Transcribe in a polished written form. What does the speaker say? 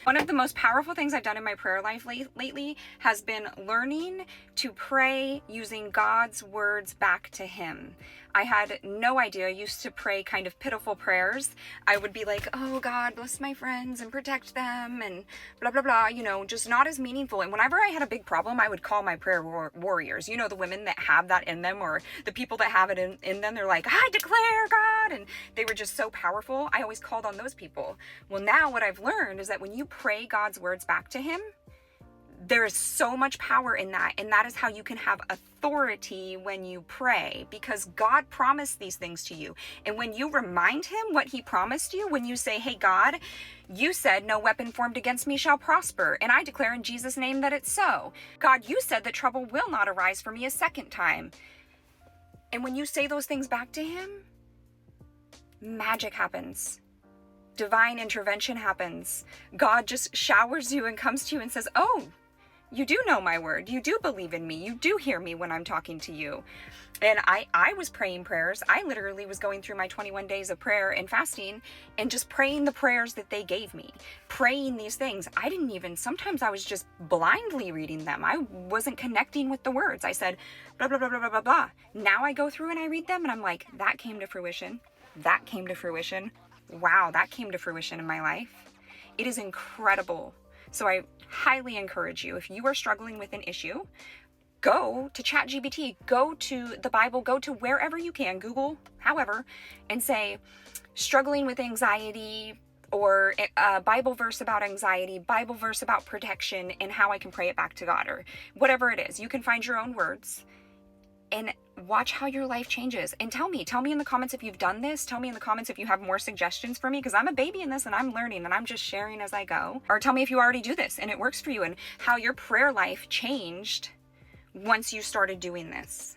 One of the most powerful things I've done in my prayer life lately has been learning to pray using God's words back to Him. I had no idea. I used to pray kind of pitiful prayers. I would be like, oh God, bless my friends and protect them and blah, blah, blah, just not as meaningful. And whenever I had a big problem, I would call my prayer warriors. The women that have that in them, or the people that have it in them, they're like, I declare God. And they were just so powerful. I always called on those people. Well, now what I've learned is that when you pray God's words back to Him, there is so much power in that, and that is how you can have authority when you pray, because God promised these things to you. And when you remind Him what He promised you, when you say, hey God, you said no weapon formed against me shall prosper, and I declare in Jesus' name that it's so. God, you said that trouble will not arise for me a second time. And when you say those things back to Him, magic happens. Divine intervention happens. God just showers you and comes to you and says, oh, you do know my word. You do believe in me. You do hear me when I'm talking to you. And I was praying prayers. I literally was going through my 21 days of prayer and fasting and just praying the prayers that they gave me, praying these things. Sometimes I was just blindly reading them. I wasn't connecting with the words. I said, blah, blah, blah, blah, blah, blah, blah. Now I go through and I read them and I'm like, that came to fruition. That came to fruition. Wow, that came to fruition in my life. It is incredible. So I highly encourage you, if you are struggling with an issue, go to ChatGPT, go to the Bible, go to wherever you can, Google, however, and say, struggling with anxiety, or a Bible verse about anxiety, Bible verse about protection, and how I can pray it back to God, or whatever it is. You can find your own words and watch how your life changes. And tell me in the comments if you've done this. Tell me in the comments if you have more suggestions for me, because I'm a baby in this and I'm learning and I'm just sharing as I go. Or tell me if you already do this and it works for you, and how your prayer life changed once you started doing this.